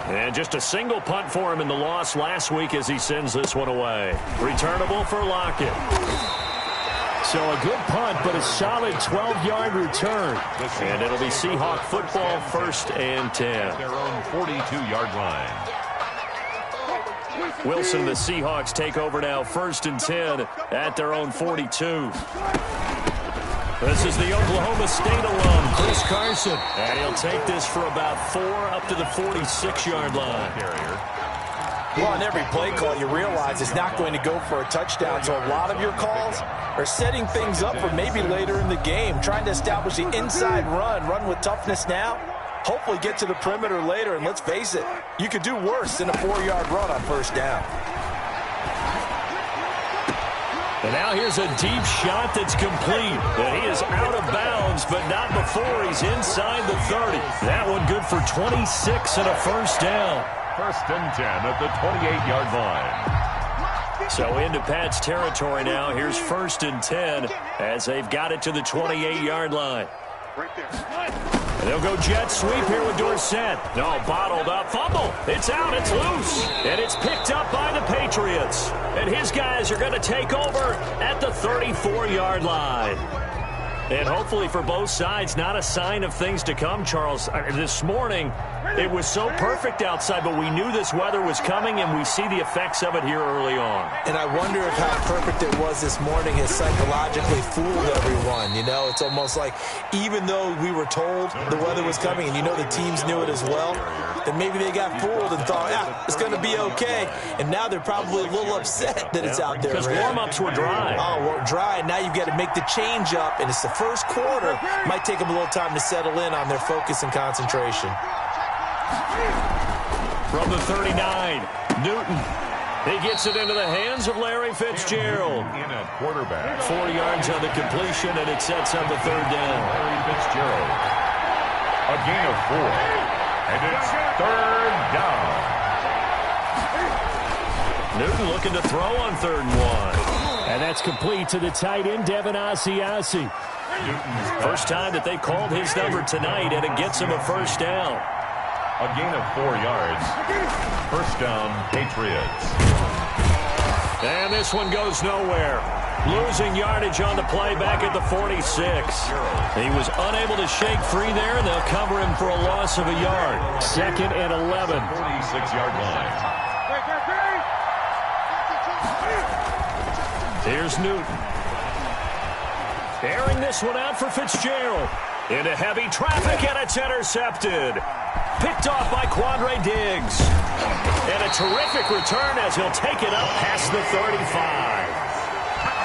And just a single punt for him in the loss last week as he sends this one away. Returnable for Lockett. So a good punt, but a solid 12-yard return. And it'll be Seahawk football, 1st and 10. Their own 42-yard line. Wilson and the Seahawks take over now, 1st and 10 at their own 42. This is the Oklahoma State alum, Chris Carson. And he'll take this for about 4 up to the 46-yard line. Well, on every play call, you realize it's not going to go for a touchdown. So a lot of your calls are setting things up for maybe later in the game, trying to establish the inside run with toughness now. Hopefully get to the perimeter later, and let's face it, you could do worse than a 4-yard run on 1st down. And now here's a deep shot that's complete. And he is out of bounds, but not before he's inside the 30. That one good for 26 and a 1st down. 1st and 10 at the 28-yard line. So into Pat's territory now. Here's 1st and 10 as they've got it to the 28-yard line. And they'll go jet sweep here with Dorsett. No, bottled up. Fumble. It's out. It's loose. And it's picked up by the Patriots. And his guys are going to take over at the 34-yard line. And hopefully for both sides, not a sign of things to come, Charles. This morning, it was so perfect outside, but we knew this weather was coming, and we see the effects of it here early on. And I wonder if how perfect it was this morning has psychologically fooled everyone. You know, it's almost like even though we were told the weather was coming, and you know the teams knew it as well, then maybe they got fooled and thought, yeah, it's going to be okay. And now they're probably a little upset that it's out there. Because warm-ups were dry. Oh, well, dry, and now you've got to make the change up, and it's the first quarter. Might take them a little time to settle in on their focus and concentration. From the 39, Newton. He gets it into the hands of Larry Fitzgerald. In at quarterback. 4 yards on the completion, and it sets up the 3rd down. Larry Fitzgerald. A gain of 4. And it's 3rd down. Newton looking to throw on 3rd and 1. And that's complete to the tight end, Devin Asiasi. First time that they called his number tonight, and it gets him a 1st down. A gain of 4 yards. 1st down, Patriots. And this one goes nowhere. Losing yardage on the play back at the 46. He was unable to shake free there, and they'll cover him for a loss of a yard. 2nd and 11. 46-yard line. Here's Newton. Airing this one out for Fitzgerald. Into heavy traffic, and it's intercepted. Picked off by Quandre Diggs. And a terrific return as he'll take it up past the 35.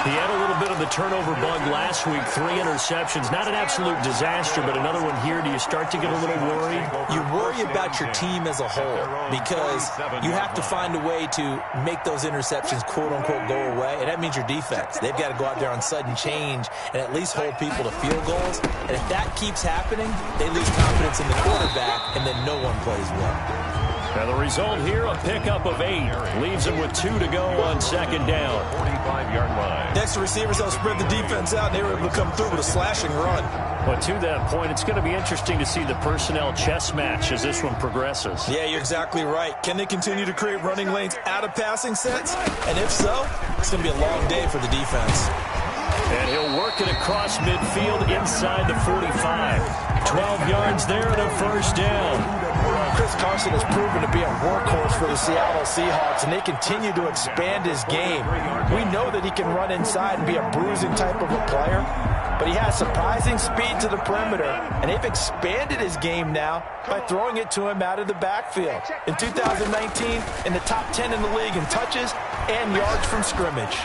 He had a little bit of the turnover bug last week, 3 interceptions. Not an absolute disaster, but another one here. Do you start to get a little worried? You worry about your team as a whole because you have to find a way to make those interceptions, quote-unquote, go away, and that means your defense. They've got to go out there on sudden change and at least hold people to field goals. And if that keeps happening, they lose confidence in the quarterback, and then no one plays well. Now the result here, a pickup of 8. Leaves him with 2 to go on 2nd down. 45-yard line. Next, the receivers help spread the defense out, and they were able to come through with a slashing run. But to that point, it's going to be interesting to see the personnel chess match as this one progresses. Yeah, you're exactly right. Can they continue to create running lanes out of passing sets? And if so, it's going to be a long day for the defense. And he'll work it across midfield inside the 45. 12 yards there and a 1st down. Chris Carson has proven to be a workhorse for the Seattle Seahawks, and they continue to expand his game. We know that he can run inside and be a bruising type of a player, but he has surprising speed to the perimeter, and they've expanded his game now by throwing it to him out of the backfield. In 2019, in the top 10 in the league in touches and yards from scrimmage.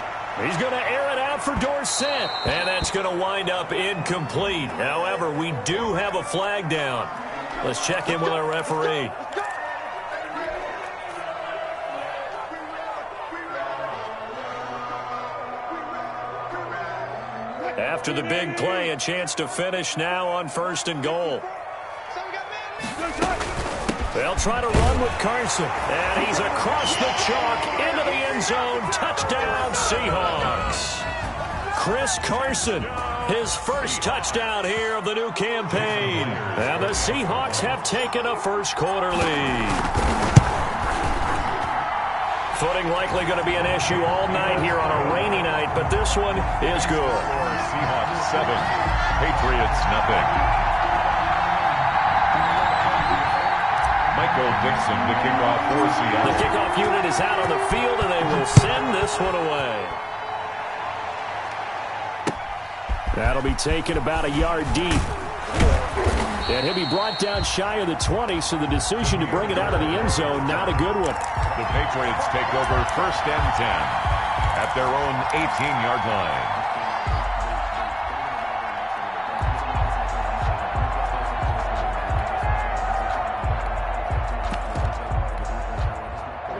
He's going to air it out for Dorsett, and that's going to wind up incomplete. However, we do have a flag down. Let's check in with our referee. After the big play, a chance to finish now on 1st and goal. They'll try to run with Carson, and he's across the chalk into the end zone. Touchdown, Seahawks. Chris Carson. His first touchdown here of the new campaign. And the Seahawks have taken a first quarter lead. Footing likely going to be an issue all night here on a rainy night, but this one is good. Seahawks 7, Patriots nothing. Michael Dixon to kick off for Seattle. The kickoff unit is out on the field, and they will send this one away. That'll be taken about a yard deep. And he'll be brought down shy of the 20, so the decision to bring it out of the end zone, not a good one. The Patriots take over 1st and 10 at their own 18-yard line.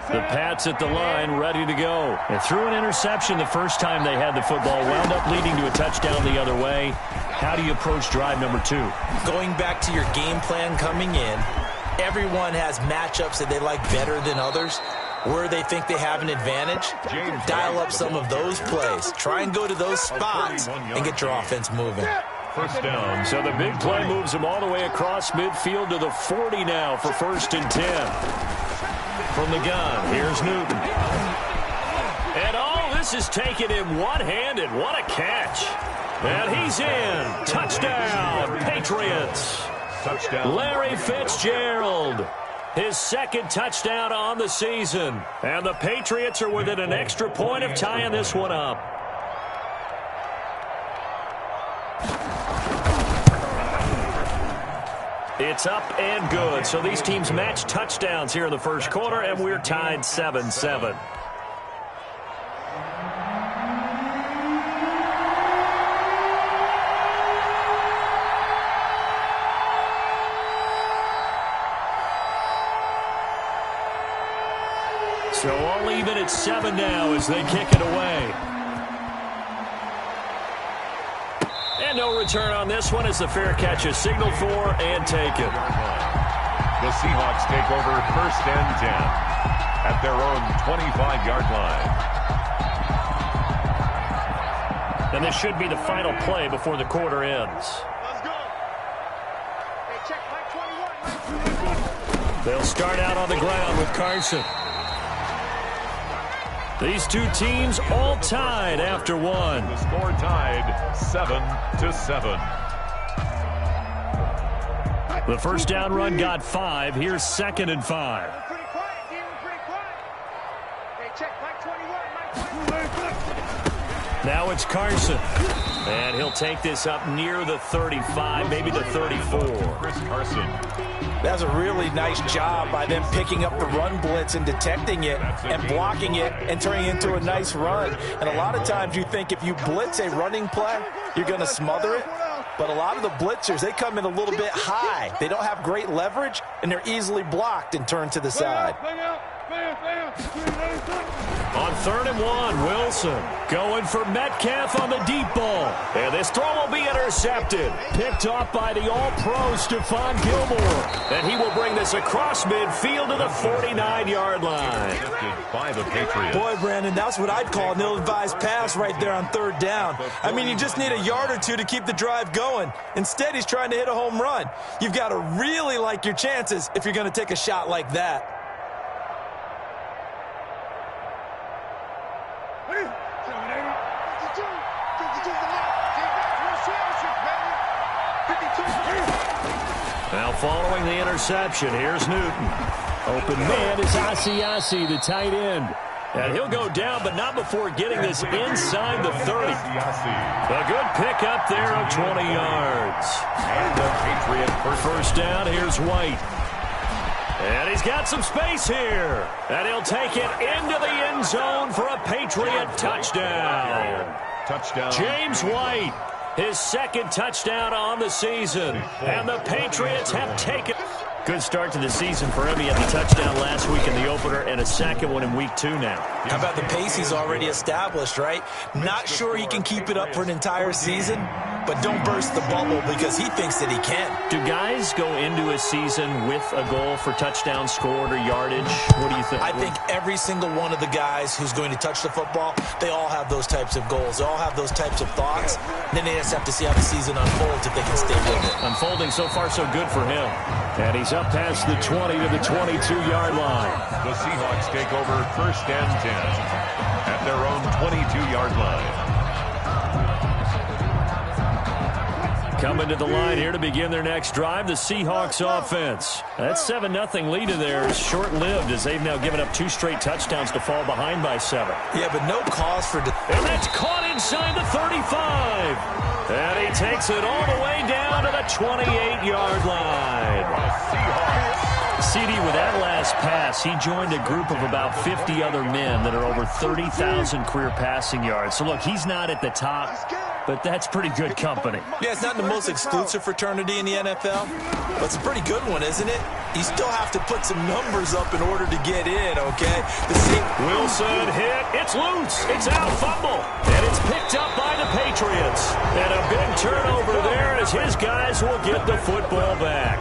The Pats at the line, ready to go. And threw an interception the first time they had the football, wound up leading to a touchdown the other way. How do you approach drive number 2? Going back to your game plan coming in, everyone has matchups that they like better than others. Where they think they have an advantage, dial up some of those plays. Try and go to those spots and get your offense moving. First down. So the big play moves him all the way across midfield to the 40 now for 1st and 10. From the gun, here's Newton. And all this is taken in one-handed. What a catch. And he's in. Touchdown, Patriots. Touchdown. Larry Fitzgerald. His second touchdown on the season. And the Patriots are within an extra point of tying this one up. It's up and good. So these teams match touchdowns here in the first quarter, and we're tied 7-7. So all even at 7 now as they kick it away. And no return on this one as the fair catch is signaled for and taken. The Seahawks take over 1st and 10 at their own 25-yard line. And this should be the final play before the quarter ends. Let's go. Hey, check Mike 21. They'll start out on the ground with Carson. These two teams all tied after one. The score tied 7-7. The first down run got 5. Here's 2nd and 5. We're pretty quiet, D. We're pretty quiet. Hey, check Mike 21. Now it's Carson. And he'll take this up near the 35, maybe the 34. Chris Carson. That's a really nice job by them picking up the run blitz and detecting it and blocking it and turning it into a nice run. And a lot of times you think if you blitz a running play, you're going to smother it. But a lot of the blitzers, they come in a little bit high. They don't have great leverage, and they're easily blocked and turned to the side. On 3rd and 1, Wilson going for Metcalf on the deep ball. And this throw will be intercepted. Picked off by the all-pro Stephon Gilmore. And he will bring this across midfield to the 49-yard line. By the Patriots. Boy, Brandon, that's what I'd call an ill-advised pass right there on 3rd down. I mean, you just need a yard or two to keep the drive going. Instead, he's trying to hit a home run. You've got to really like your chances if you're going to take a shot like that. Now following the interception, here's Newton. Open man is Asiasi, the tight end. And he'll go down, but not before getting this inside the 30. A good pickup there of 20 yards. And the Patriot first down, here's White. And he's got some space here. And he'll take it into the end zone for a Patriot touchdown. Touchdown. James White, his 2nd touchdown on the season. And the Patriots have taken. Good start to the season for him. He had the touchdown last week in the opener and a 2nd one in week 2 now. How about the pace he's already established, right? Not sure he can keep it up for an entire season, but don't burst the bubble because he thinks that he can. Do guys go into a season with a goal for touchdown scored or yardage? What do you think? I think every single one of the guys who's going to touch the football, they all have those types of goals. They all have those types of thoughts. Then they just have to see how the season unfolds if they can stay with it. Unfolding so far so good for him. And he's up past the 20 to the 22-yard line. The Seahawks take over 1st and 10 at their own 22-yard line. Coming to the line here to begin their next drive, the Seahawks offense. That 7-0 lead of theirs short-lived as they've now given up 2 straight touchdowns to fall behind by 7. Yeah, but no cause for... And that's caught inside the 35. And he takes it all the way down to the 28-yard line. CD, with that last pass, he joined a group of about 50 other men that are over 30,000 career passing yards. So, look, he's not at the top, but that's pretty good company. Yeah, it's not the most exclusive fraternity in the NFL, but it's a pretty good one, isn't it? You still have to put some numbers up in order to get in, okay? Wilson hit. It's loose. It's out. Fumble. And it's picked up by the Patriots. And a big turnover there as his guys will get the football back.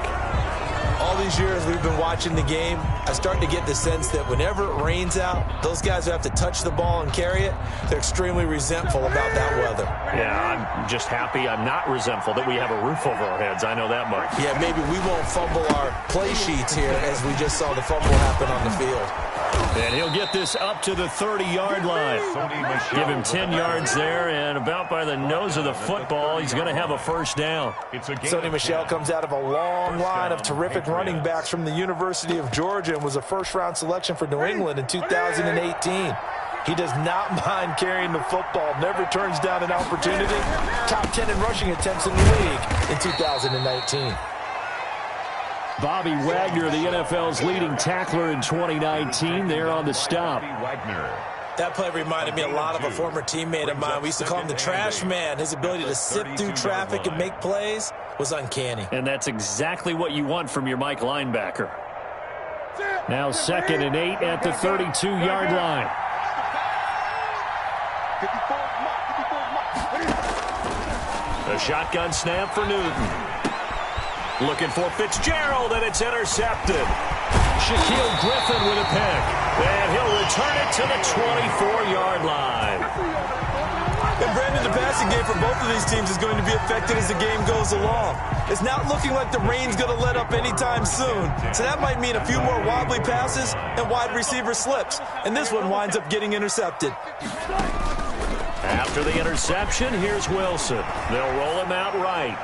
All these years we've been watching the game, I start to get the sense that whenever it rains out, those guys who have to touch the ball and carry it, they're extremely resentful about that weather. Yeah, I'm just happy I'm not resentful that we have a roof over our heads. I know that much. Yeah, maybe we won't fumble our play sheets here as we just saw the fumble happen on the field. And he'll get this up to the 30-yard line. Give him 10 yards there, and about by the nose of the football, he's going to have a first down. Sony Michel comes out of a long line of terrific running backs from the University of Georgia and was a first-round selection for New England in 2018. He does not mind carrying the football, never turns down an opportunity. Top 10 in rushing attempts in the league in 2019. Bobby Wagner, the NFL's leading tackler in 2019, there on the stop. That play reminded me a lot of a former teammate of mine. We used to call him the trash man. His ability to sift through traffic and make plays was uncanny. And that's exactly what you want from your Mike linebacker. Now 2nd and 8 at the 32-yard line. A shotgun snap for Newton. Looking for Fitzgerald, and it's intercepted. Shaquille Griffin with a pick. And he'll return it to the 24-yard line. And Brandon, the passing game for both of these teams is going to be affected as the game goes along. It's not looking like the rain's going to let up anytime soon. So that might mean a few more wobbly passes and wide receiver slips. And this one winds up getting intercepted. After the interception, here's Wilson. They'll roll him out right.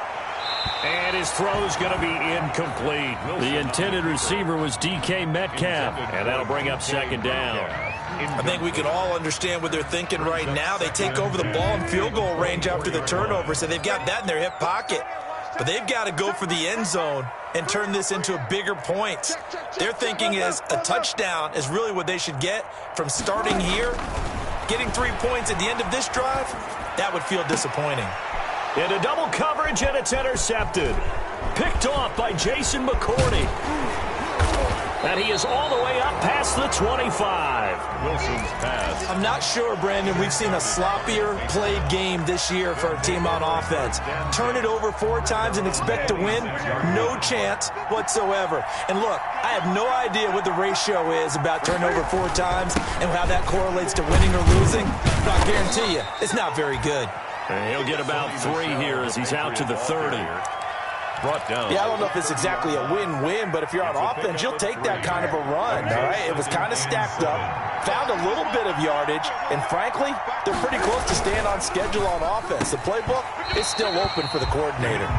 And his throw's going to be incomplete. The intended receiver was DK Metcalf, and that'll bring up 2nd down. I think we can all understand what they're thinking right now. They take over the ball in field goal range after the turnover, so they've got that in their hip pocket. But they've got to go for the end zone and turn this into a bigger point. Their thinking is a touchdown is really what they should get from starting here. Getting 3 points at the end of this drive, that would feel disappointing. Into double coverage, and it's intercepted. Picked off by Jason McCourty. And he is all the way up past the 25. Wilson's pass. I'm not sure, Brandon, we've seen a sloppier played game this year for a team on offense. Turn it over 4 times and expect to win? No chance whatsoever. And look, I have no idea what the ratio is about turnover 4 times and how that correlates to winning or losing. But I guarantee you, it's not very good. And he'll get about 3 here as he's out to the 30. Brought down. Yeah, I don't know if it's exactly a win-win, but if you're on offense, you'll take that kind of a run, all right? It was kind of stacked up, found a little bit of yardage, and frankly, they're pretty close to staying on schedule on offense. The playbook is still open for the coordinator.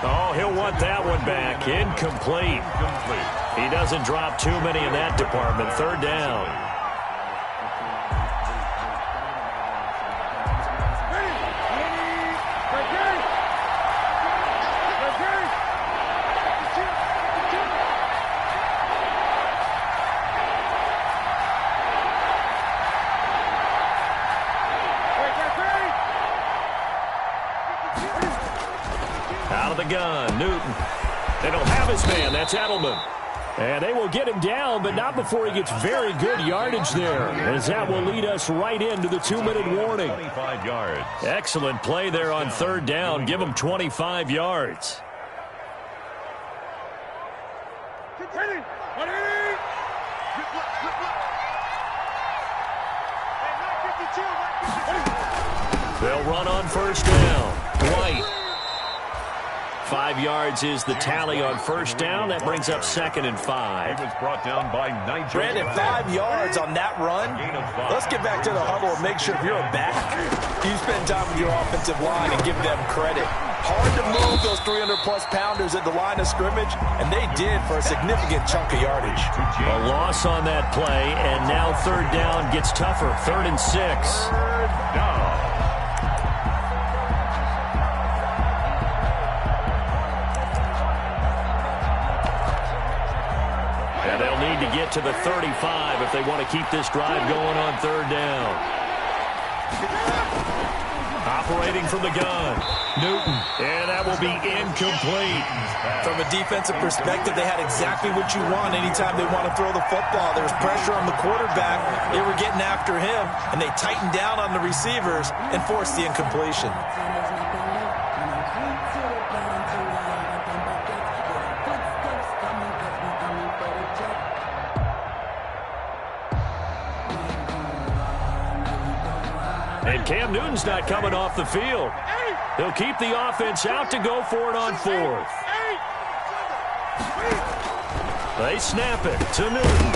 Oh, he'll want that one back. Incomplete. He doesn't drop too many in that department. 3rd down. Out of the gun, Newton. They don't have his man. That's Edelman. And they will get him down, but not before he gets very good yardage there, as that will lead us right into the 2-minute warning. 25 yards. Excellent play there on third down. Give him 25 yards. They'll run on first down. White. 5 yards is the tally on first down. That brings up 2nd and 5. He was brought down by Nigel. Brandon, 5 yards on that run. Let's get back to the huddle and make sure if you're a back, you spend time with your offensive line and give them credit. Hard to move those 300-plus pounders at the line of scrimmage, and they did for a significant chunk of yardage. A loss on that play, and now third down gets tougher. 3rd and 6. Down. And they'll need to get to the 35 if they want to keep this drive going on third down. Operating from the gun, Newton, and that will be incomplete. From a defensive perspective, they had exactly what you want anytime they want to throw the football. There was pressure on the quarterback. They were getting after him, and they tightened down on the receivers and forced the incompletion. And Cam Newton's not coming off the field. He'll keep the offense out to go for it on 4th. They snap it to Newton.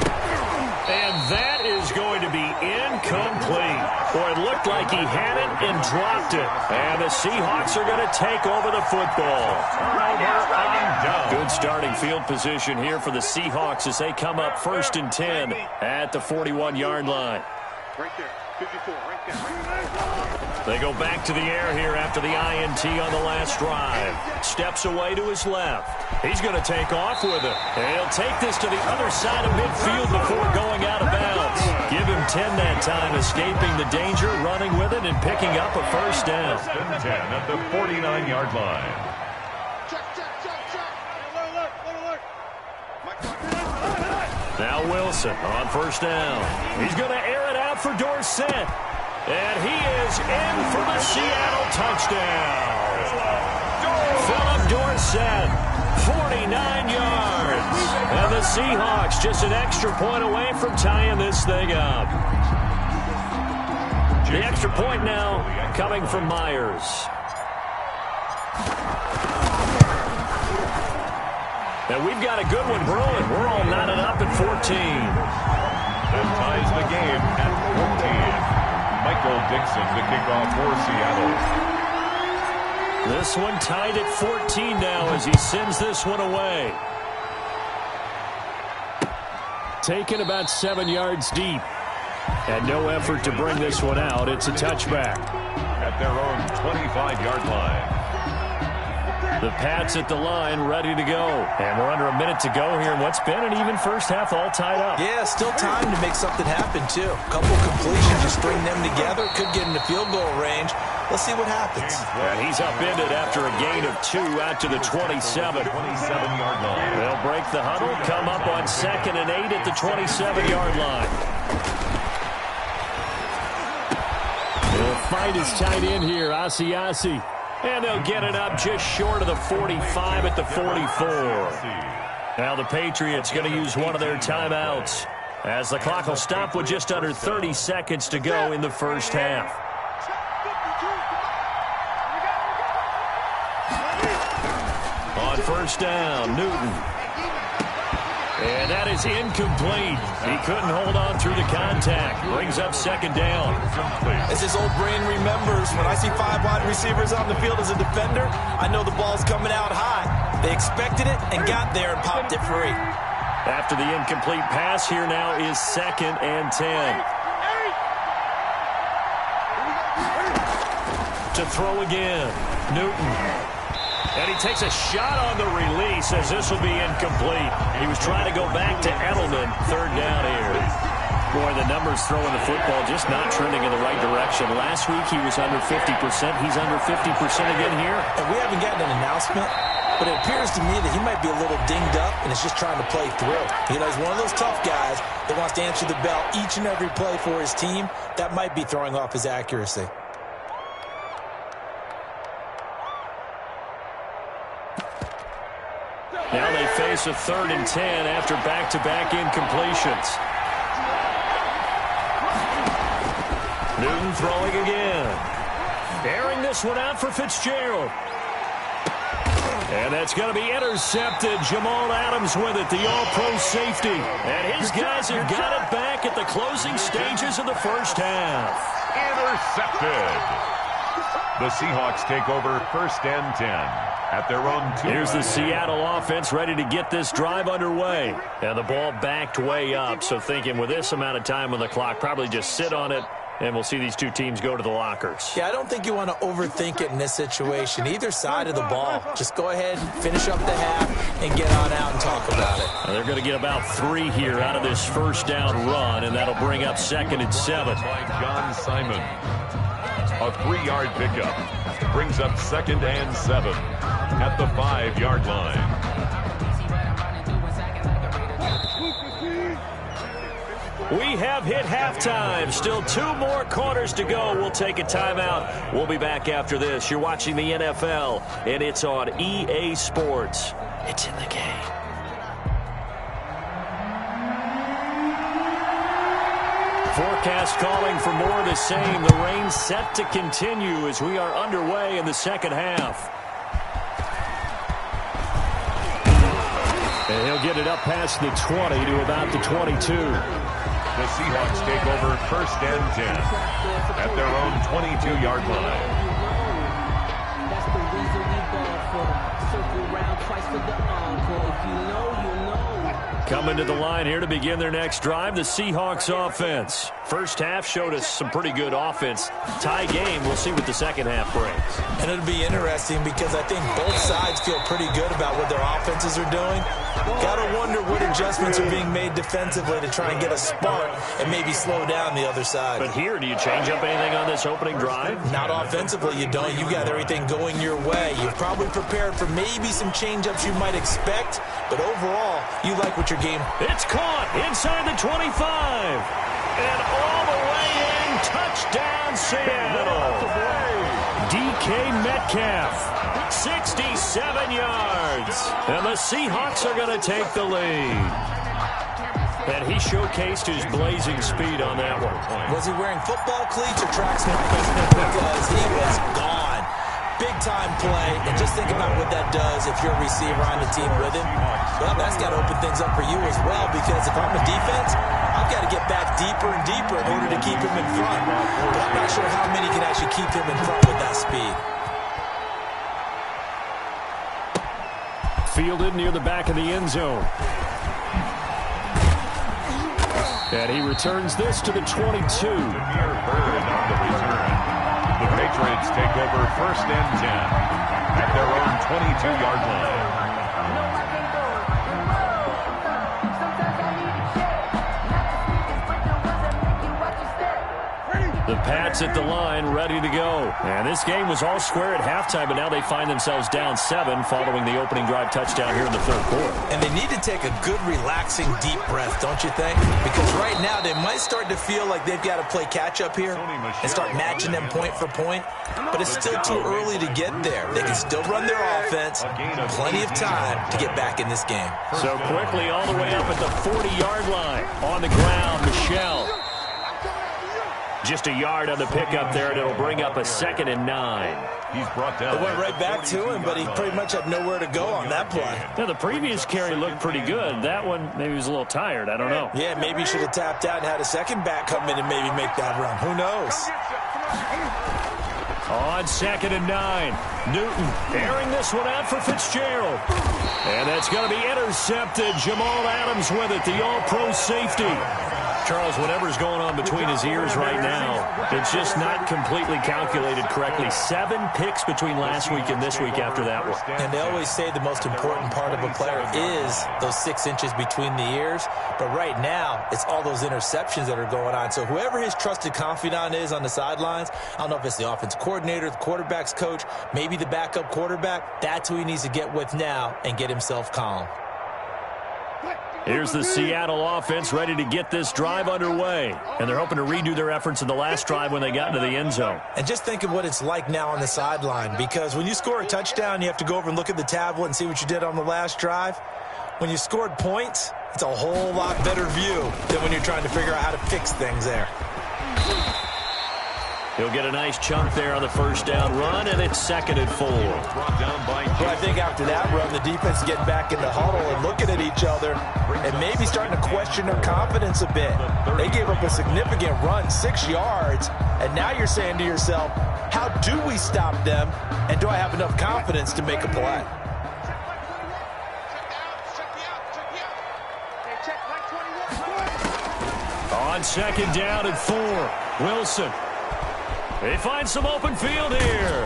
And that is going to be incomplete. Boy, it looked like he had it and dropped it. And the Seahawks are going to take over the football. Good starting field position here for the Seahawks as they come up 1st and 10 at the 41-yard line. Right there. 54, right there. They go back to the air here after the INT on the last drive. Steps away to his left. He's going to take off with it. And he'll take this to the other side of midfield before going out of bounds. Give him 10 that time, escaping the danger, running with it, and picking up a first down. 10 at the 49-yard line. Now Wilson on first down. He's going to air it out for Dorsett. And he is in for the Seattle touchdown. Philip Dorsett, 49 yards. And the Seahawks just an extra point away from tying this thing up. The extra point now coming from Myers. And we've got a good one brewing. We're all knotted up at 14. That ties the game at 14. Michael Dixon to kick off for Seattle. This one tied at 14 now as he sends this one away. Taken about 7 yards deep. And no effort to bring this one out. It's a touchback. At their own 25-yard line. The Pats at the line, ready to go. And we're under a minute to go here in what's been an even first half, all tied up. Yeah, still time to make something happen, too. A couple completions, just string them together. Could get into field goal range. Let's see what happens. And he's upended after a gain of 2 out to the 27. 27-yard line. They'll break the huddle, come up on 2nd and 8 at the 27-yard line. The fight is tight in here, Asiasi. And they'll get it up just short of the 45 at the 44. Now the Patriots going to use one of their timeouts as the clock will stop with just under 30 seconds to go in the first half. On first down, Newton. And that is incomplete. He couldn't hold on through the contact. Brings up 2nd down. As his old brain remembers, when I see 5 wide receivers on the field as a defender, I know the ball's coming out high. They expected it and got there and popped it free. After the incomplete pass, here now is 2nd and 10. To throw again, Newton. And he takes a shot on the release as this will be incomplete. He was trying to go back to Edelman, 3rd down here. Boy, the numbers throwing the football just not trending in the right direction. Last week he was under 50%. He's under 50% again here. And we haven't gotten an announcement. but it appears to me that he might be a little dinged up and is just trying to play through. You know, he's one of those tough guys that wants to answer the bell each and every play for his team. That might be throwing off his accuracy. Now they face a 3rd and 10 after back-to-back incompletions. Newton throwing again. Airing this one out for Fitzgerald. And that's going to be intercepted. Jamal Adams with it, the all-pro safety. And his guys have got it back at the closing stages of the first half. Intercepted. The Seahawks take over 1st and 10 at their own 2. Here's the Seattle offense ready to get this drive underway. And the ball backed way up, so thinking with this amount of time on the clock, probably just sit on it, and we'll see these two teams go to the lockers. Yeah, I don't think you want to overthink it in this situation. Either side of the ball. Just go ahead and finish up the half and get on out and talk about it. Now they're going to get about 3 here out of this first down run, and that'll bring up 2nd and 7. By John Simon. A 3-yard pickup. Brings up 2nd and 7 at the 5-yard line. We have hit halftime. Still 2 more quarters to go. We'll take a timeout. We'll be back after this. You're watching the NFL, and it's on EA Sports. It's in the game. Forecast calling for more of the same. The rain set to continue as we are underway in the second half. And he'll get it up past the 20 to about the 22. The Seahawks take over 1st and 10 at their own 22-yard line. That's the reason we ball for. Circle round twice for the encore. If you know, you know. Coming to the line here to begin their next drive, the Seahawks offense. First half showed us some pretty good offense. Tie game, we'll see what the second half brings. And it'll be interesting because I think both sides feel pretty good about what their offenses are doing. Got to wonder what adjustments are being made defensively to try and get a spark and maybe slow down the other side. But here, do you change up anything on this opening drive? Not offensively, you don't. You got everything going your way. You've probably prepared for maybe some change-ups you might expect, but overall, you like what your game. It's caught inside the 25. And all the way in, touchdown Seattle. DK Metcalf, 67 yards. And the Seahawks are going to take the lead. And he showcased his blazing speed on that one. Was he wearing football cleats or track sneakers? Because he was gone. Big-time play, and just think about what that does if you're a receiver on the team with him. Well, that's got to open things up for you as well, because if I'm a defense, I've got to get back deeper and deeper in order to keep him in front. But I'm not sure how many can actually keep him in front with that speed. Fielded near the back of the end zone. And he returns this to the 22. Near third on the return. The Patriots take over 1st and 10 at their own 22-yard line. The Pats at the line, ready to go. And this game was all square at halftime, but now they find themselves down 7 following the opening drive touchdown here in the 3rd quarter. And they need to take a good, relaxing, deep breath, don't you think? Because right now they might start to feel like they've got to play catch-up here and start matching them point for point. But it's still too early to get there. They can still run their offense. Plenty of time to get back in this game. So quickly all the way up at the 40-yard line. On the ground, Michelle. Just a yard on the pickup there, and it'll bring up a 2nd and 9. He's brought down. It went right back to him, but he pretty much had nowhere to go on that play. Now, the previous carry looked pretty good. That one, maybe he was a little tired. I don't know. Yeah, maybe he should have tapped out and had a second back come in and maybe make that run. Who knows? On 2nd and 9. Newton airing this one out for Fitzgerald. And that's going to be intercepted. Jamal Adams with it, the all-pro safety. Charles, whatever's going on between his ears right now, it's just not completely calculated correctly. 7 picks between last week and this week after that one. And they always say the most important part of a player is those 6 inches between the ears. But right now, it's all those interceptions that are going on. So whoever his trusted confidant is on the sidelines, I don't know if it's the offensive coordinator, the quarterback's coach, maybe the backup quarterback, that's who he needs to get with now and get himself calm. Here's the Seattle offense ready to get this drive underway. And they're hoping to redo their efforts in the last drive when they got into the end zone. And just think of what it's like now on the sideline, because when you score a touchdown, you have to go over and look at the tablet and see what you did on the last drive. When you scored points, it's a whole lot better view than when you're trying to figure out how to fix things there. He'll get a nice chunk there on the first down run, and it's 2nd and 4. But I think after that run, the defense is getting back in the huddle and looking at each other and maybe starting to question their confidence a bit. They gave up a significant run, 6 yards, and now you're saying to yourself, how do we stop them, and do I have enough confidence to make a play? On 2nd down and 4, Wilson. He finds some open field here.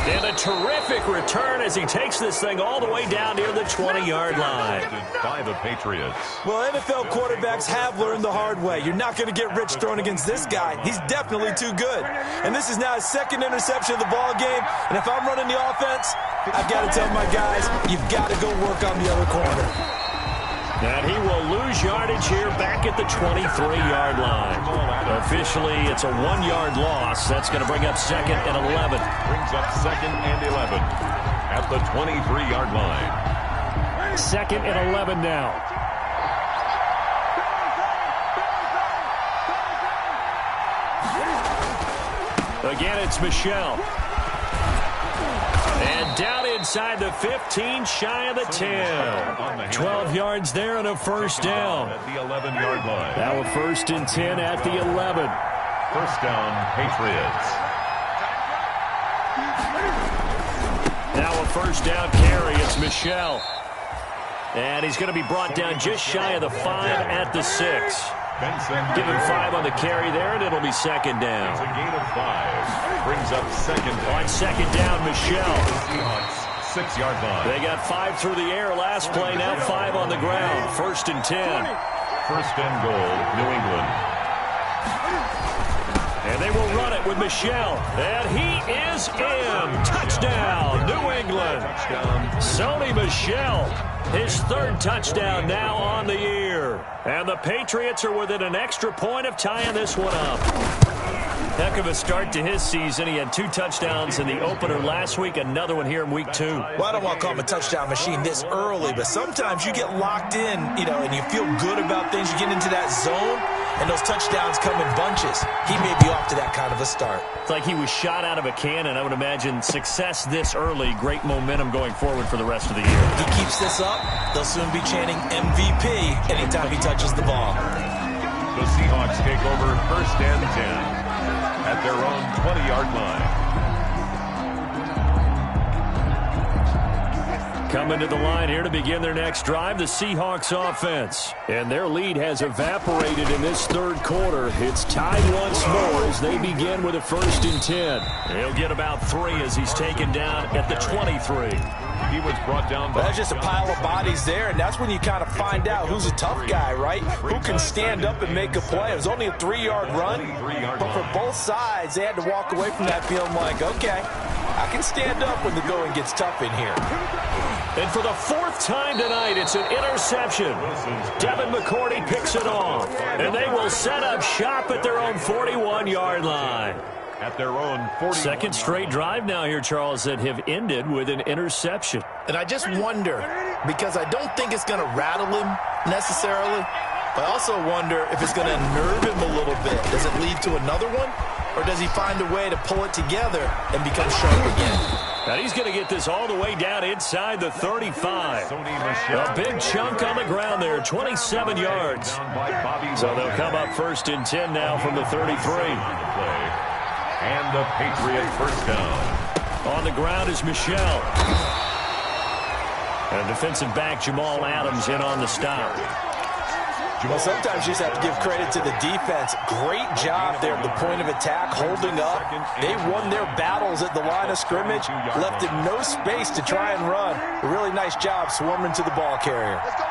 And a terrific return as he takes this thing all the way down near the 20-yard line. By the Patriots. Well, NFL quarterbacks have learned the hard way. You're not going to get rich throwing against this guy. He's definitely too good. And this is now his 2nd interception of the ball game. And if I'm running the offense, I've got to tell my guys, you've got to go work on the other corner. And he will lose yardage here back at the 23-yard line. Officially, it's a 1-yard loss. That's going to bring up 2nd and 11. Brings up 2nd and 11 at the 23-yard line. 2nd and 11 now. Again, it's Michelle. And down inside the 15, shy of the 10. 12 yards there and a first down. At the 11-yard line. Now a 1st and 10 at the 11. First down, Patriots. Now a first down carry. It's Michelle. And he's going to be brought down just shy of the 5 at the 6. Give him 5 on the carry there, and it'll be 2nd down. It's a gain of 5. Brings up 2nd down. On 2nd down, Michelle. Seahawks, 6-yard line. They got 5 through the air last play, now 5 on the ground. 1st and 10. First and goal, New England. And they will run it with Michelle. And he is in. Touchdown, New England. Sony Michel, his 3rd touchdown now on the year. And the Patriots are within an extra point of tying this one up. Heck of a start to his season. He had 2 touchdowns in the opener last week, another one here in week 2. Well, I don't want to call him a touchdown machine this early, but sometimes you get locked in, and you feel good about things. You get into that zone, and those touchdowns come in bunches. He may be off to that kind of a start. It's like he was shot out of a cannon. I would imagine success this early, great momentum going forward for the rest of the year. If he keeps this up, they'll soon be chanting MVP anytime he touches the ball. The Seahawks take over 1st and 10 at their own 20-yard line. Coming to the line here to begin their next drive, the Seahawks offense. And their lead has evaporated in this 3rd quarter. It's tied once more as they begin with a 1st and 10. He'll get about 3 as he's taken down at the 23. He was brought down by... That's just a pile of bodies there, and that's when you kind of find out who's a tough guy, right? Who can stand up and make a play. It was only a 3-yard run, but for both sides, they had to walk away from that feeling like, okay, I can stand up when the going gets tough in here. And for the 4th time tonight, it's an interception. Devin McCourty picks it off, and they will set up shop at their own 41-yard line. At their own 40. 2nd straight drive now here, Charles, that have ended with an interception. And I just wonder, because I don't think it's going to rattle him necessarily, but I also wonder if it's going to nerve him a little bit. Does it lead to another one, or does he find a way to pull it together and become sharp again? And he's going to get this all the way down inside the 35. A big chunk on the ground there, 27 yards. So they'll come up 1st and 10 now from the 33. And the Patriots 1st down. On the ground is Michelle. And he's going to get this all the way down inside the 35. A big chunk on the ground there, 27 yards. So they'll come up 1st and 10 now from the 33. And the Patriots 1st down. On the ground is Michelle. And he's going to get this all the way down inside the 35. A big chunk on the ground there, 27 yards. So they'll come up 1st and 10 now from the 33. And the Patriots 1st down. And defensive back Jamal Adams in on the stop. Well, sometimes you just have to give credit to the defense. Great job there at the point of attack, holding up. They won their battles at the line of scrimmage, left him no space to try and run. A really nice job swarming to the ball carrier. Let's go.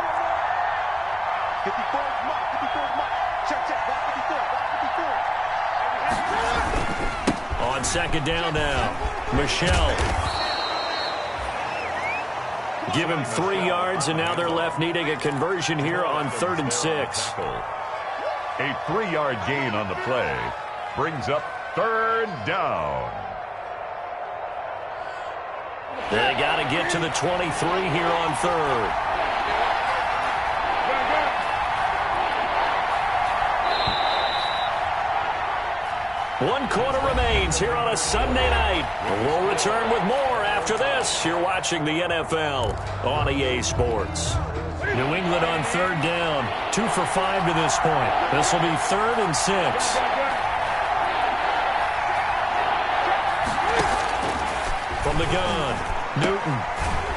54 is Mike. 54 is Mike. Check, check. Block 54. Block 54. On second down now, Michelle. Give him 3 yards, and now they're left needing a conversion here on 3rd and 6. A 3-yard gain on the play brings up 3rd down. They got to get to the 23 here on 3rd. One quarter remains here on a Sunday night. We'll return with more after this. You're watching the NFL on EA Sports. New England on 3rd down. 2 for 5 to this point. This will be 3rd and 6. From the gun, Newton.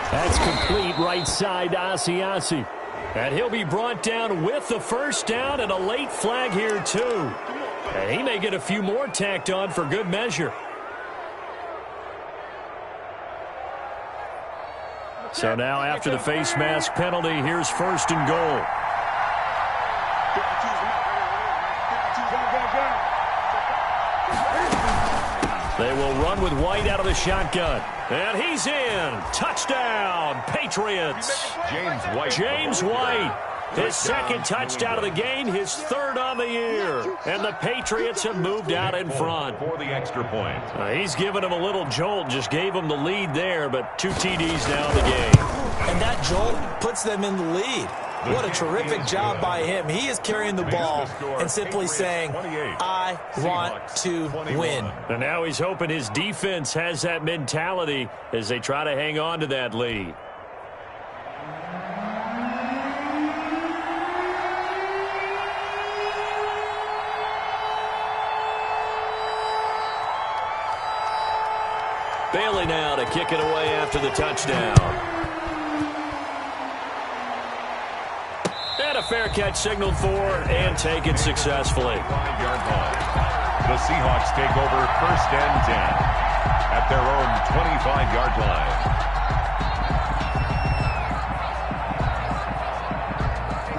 That's complete right side to Asiasi. And he'll be brought down with the first down and a late flag here too. And he may get a few more tacked on for good measure. So now after the face mask penalty, here's 1st and goal. They will run with White out of the shotgun. And he's in. Touchdown, Patriots. James White. His 2nd touchdown of the game, his 3rd on the year. And the Patriots have moved out in front. For the extra point. He's given him a little jolt, just gave him the lead there, but 2 TDs now in the game. And that jolt puts them in the lead. What a terrific job by him. He is carrying the ball and simply saying, I want to win. And now he's hoping his defense has that mentality as they try to hang on to that lead. Bailey now to kick it away after the touchdown. And a fair catch signaled for and taken successfully. 5-yard line. The Seahawks take over 1st and 10 at their own 25-yard line.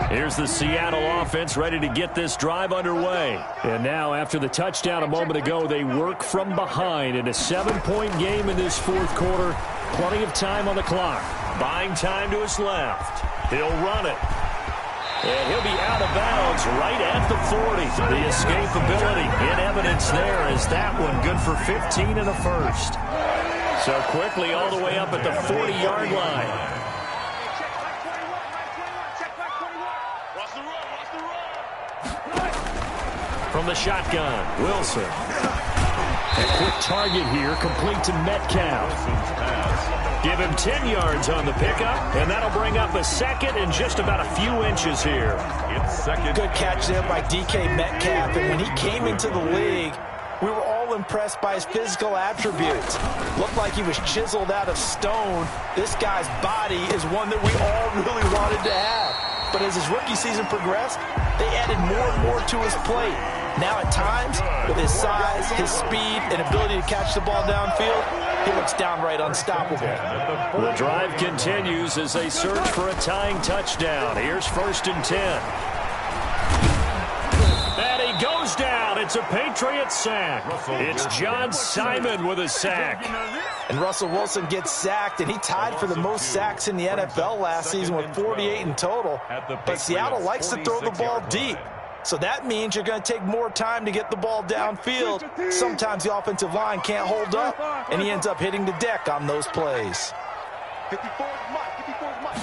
Here's the Seattle offense ready to get this drive underway. And now after the touchdown a moment ago, they work from behind in a 7-point game in this 4th quarter. Plenty of time on the clock. Buying time to his left. He'll run it. And he'll be out of bounds right at the 40. The escapability in evidence there is that one good for 15 and a 1st. So quickly all the way up at the 40-yard line. From the shotgun, Wilson. A quick target here, complete to Metcalf. Give him 10 yards on the pickup, and that'll bring up a 2nd and just about a few inches here. It's 2nd. Good catch there by DK Metcalf, and when he came into the league, we were all impressed by his physical attributes. Looked like he was chiseled out of stone. This guy's body is one that we all really wanted to have. But as his rookie season progressed, they added more and more to his plate. Now at times, with his size, his speed, and ability to catch the ball downfield, he looks downright unstoppable. The drive continues as they search for a tying touchdown. Here's 1st and 10. And he goes down. It's a Patriot sack. It's John Simon with a sack. And Russell Wilson gets sacked, and he tied for the most sacks in the NFL last season with 48 in total. But Seattle likes to throw the ball deep. So that means you're going to take more time to get the ball downfield. Sometimes the offensive line can't hold up, and he ends up hitting the deck on those plays. 54 is Mike. 54 is Mike.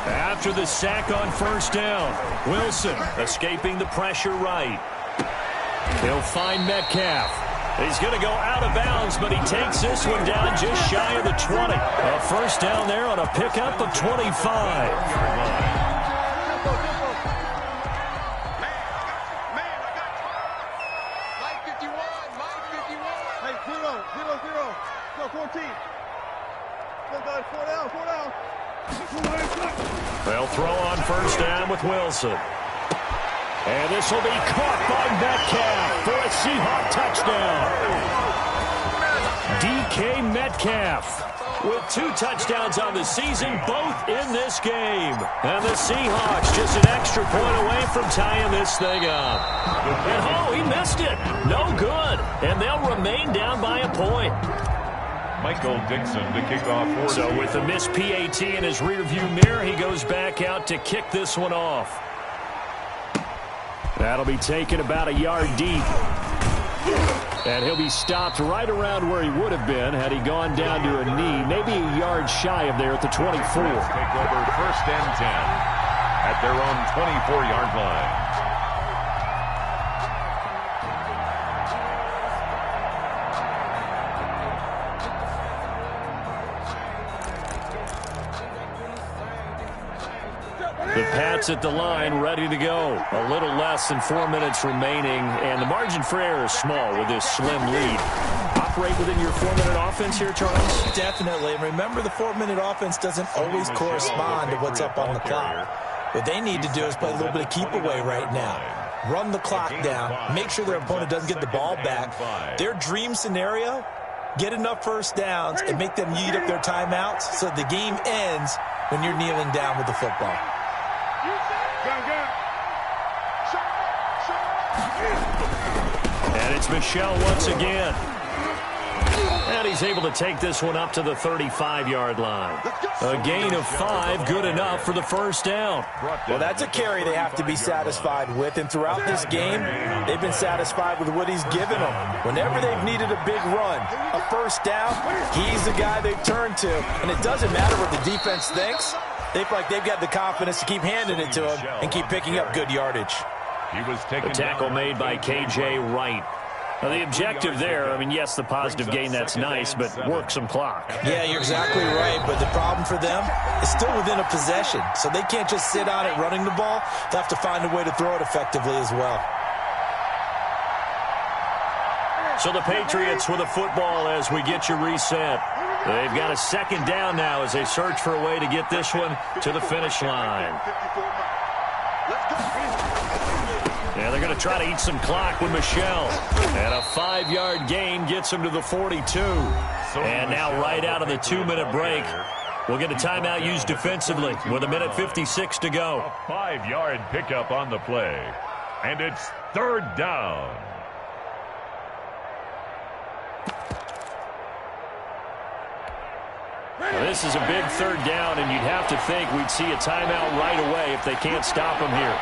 After the sack on 1st down, Wilson escaping the pressure right. He'll find Metcalf. He's going to go out of bounds, but he takes this one down just shy of the 20. A 1st down there on a pickup of 25. They'll throw on first down with Wilson. And this will be caught by Metcalf for a Seahawk touchdown. DK Metcalf with 2 touchdowns on the season, both in this game. And the Seahawks just an extra point away from tying this thing up. And oh, he missed it. No good. And they'll remain down by a point. Michael Dixon to kick off. So with the missed PAT in his rearview mirror, he goes back out to kick this one off. That'll be taken about a yard deep. And he'll be stopped right around where he would have been had he gone down to a knee, maybe a yard shy of there at the 24. Take over first and 10 at their own 24-yard line. The Pats at the line, ready to go. A little less than 4 minutes remaining, and the margin for error is small with this slim lead. Operate within your 4-minute offense here, Charles? Definitely. And remember, the 4-minute offense doesn't always correspond to what's up on the clock. What they need to do is play a little bit of keep away right now. Run the clock down. Make sure their opponent doesn't get the ball back. Their dream scenario, get enough first downs and make them eat up their timeouts so the game ends when you're kneeling down with the football. And it's Michel once again. And he's able to take this one up to the 35-yard line. A gain of 5, good enough for the first down. Well, that's a carry they have to be satisfied with. And throughout this game, they've been satisfied with what he's given them. Whenever they've needed a big run, a first down, he's the guy they've turned to. And it doesn't matter what the defense thinks. They feel like they've got the confidence to keep handing it to him and keep picking up good yardage. The tackle made by K.J. Wright. Now, the objective there, I mean, yes, the positive gain, that's nice, but work some clock. Yeah, you're exactly right, but the problem for them is still within a possession, so they can't just sit on it running the ball. They'll have to find a way to throw it effectively as well. So the Patriots with a football as we get you reset. They've got a second down now as they search for a way to get this one to the finish line. Yeah, they're going to try to eat some clock with Michel. And a 5-yard gain gets him to the 42. And now right out of the 2-minute break, we'll get a timeout used defensively with 1:56 to go. A 5-yard pickup on the play. And it's third down. Well, this is a big third down, and you'd have to think we'd see a timeout right away if they can't stop him here.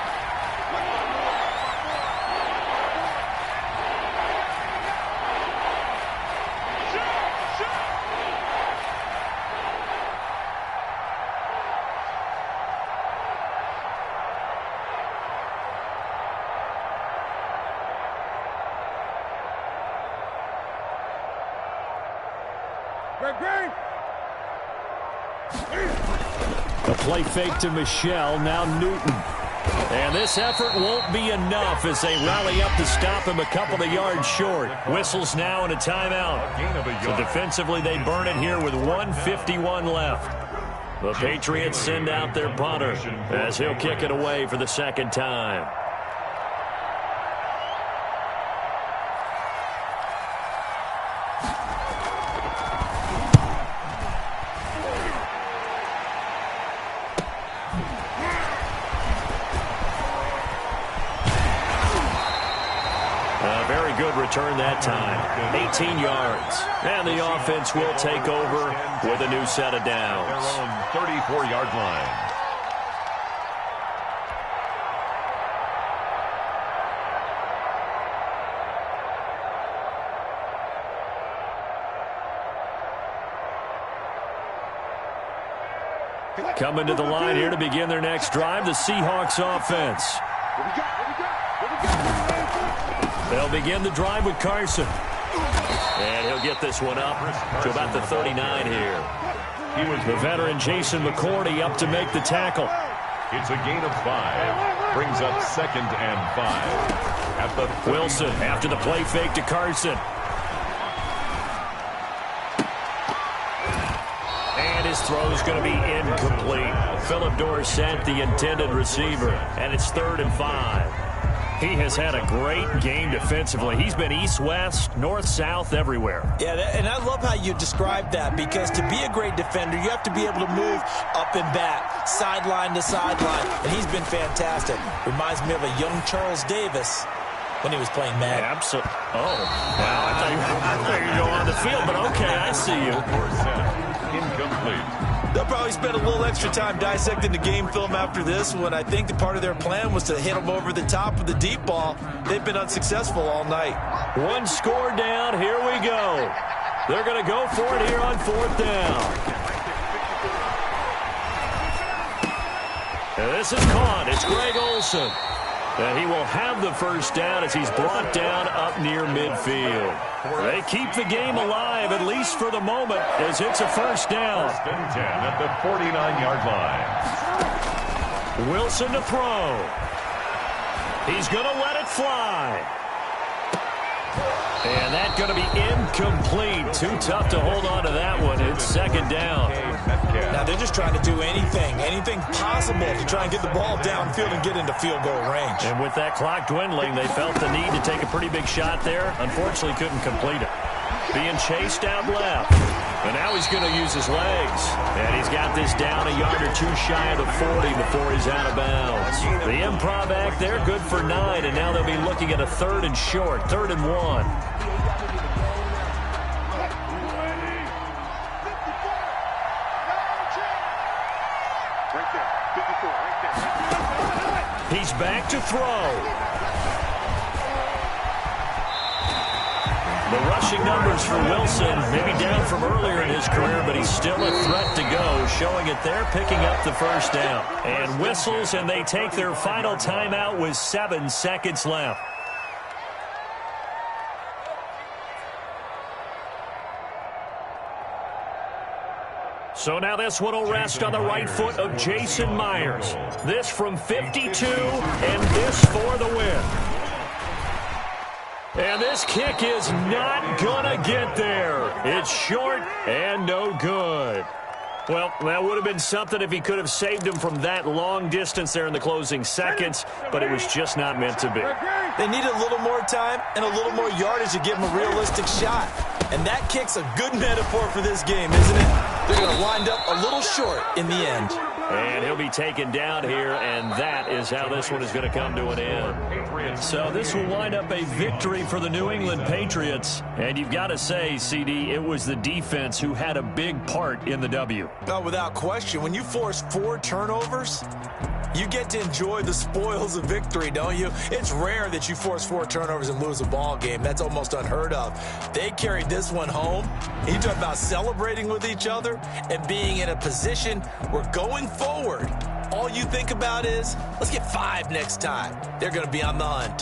A play fake to Michel, now Newton. And this effort won't be enough as they rally up to stop him a couple of yards short. Whistles now and a timeout. So defensively they burn it here with 1:51 left. The Patriots send out their punter as he'll kick it away for the second time. Return that time. 18 yards. And the offense will take over with a new set of downs. Their own 34-yard line. Coming to the line here to begin their next drive, the Seahawks offense. They'll begin the drive with Carson. And he'll get this one up to about the 39 here. The veteran Jason McCourty up to make the tackle. It's a gain of 5. Brings up 2nd and 5. At the Wilson after the play fake to Carson. And his throw's going to be incomplete. Philip Dorsett, the intended receiver, and it's 3rd and 5. He has had a great game defensively. He's been east-west, north-south, everywhere. Yeah, and I love how you described that, because to be a great defender, you have to be able to move up and back, sideline to sideline, and he's been fantastic. Reminds me of a young Charles Davis when he was playing Madden. Yeah, absolutely. Oh, wow, I thought you were going on the field, but okay, I see you. Incomplete. They'll probably spend a little extra time dissecting the game film after this one. I think the part of their plan was to hit them over the top with the deep ball. They've been unsuccessful all night. One score down. Here we go. They're going to go for it here on 4th down. And this is caught. It's Greg Olsen. And he will have the first down as he's brought down up near midfield. They keep the game alive, at least for the moment, as it's a first down. 1st and 10 at the 49-yard line. Wilson to throw. He's going to let it fly. And that's going to be incomplete. Too tough to hold on to that one. It's 2nd down. Now they're just trying to do anything possible to try and get the ball downfield and get into field goal range. And with that clock dwindling, they felt the need to take a pretty big shot there. Unfortunately, couldn't complete it. Being chased out left. And now he's going to use his legs. And he's got this down a yard or two shy of the 40 before he's out of bounds. The improv act there, good for 9. And now they'll be looking at a 3rd and short, 3rd and 1. He's back to throw. The rushing numbers for Wilson, maybe down from earlier in his career, but he's still a threat to go, showing it there, picking up the first down. And whistles, and they take their final timeout with 7 seconds left. So now this one will rest on the right foot of Jason Myers. This from 52, and this for the win. And this kick is not gonna get there. It's short and no good. Well, that would have been something if he could have saved him from that long distance there in the closing seconds, but it was just not meant to be. They need a little more time and a little more yardage to give him a realistic shot. And that kick's a good metaphor for this game, isn't it? They're going to wind up a little short in the end. And he'll be taken down here, and that is how this one is going to come to an end. So this will wind up a victory for the New England Patriots. And you've got to say, CD, it was the defense who had a big part in the W. No, without question. When you force 4 turnovers, you get to enjoy the spoils of victory, don't you? It's rare that you force 4 turnovers and lose a ball game. That's almost unheard of. They carried this one home. You talk about celebrating with each other and being in a position where going forward, all you think about is, let's get 5 next time. They're going to be on the hunt.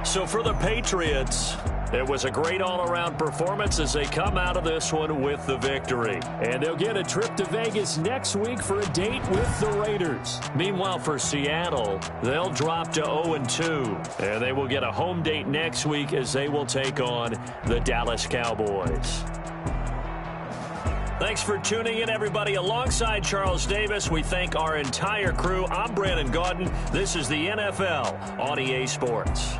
So for the Patriots, it was a great all-around performance as they come out of this one with the victory. And they'll get a trip to Vegas next week for a date with the Raiders. Meanwhile, for Seattle, they'll drop to 0-2. And they will get a home date next week as they will take on the Dallas Cowboys. Thanks for tuning in, everybody. Alongside Charles Davis, we thank our entire crew. I'm Brandon Gaudin. This is the NFL on EA Sports.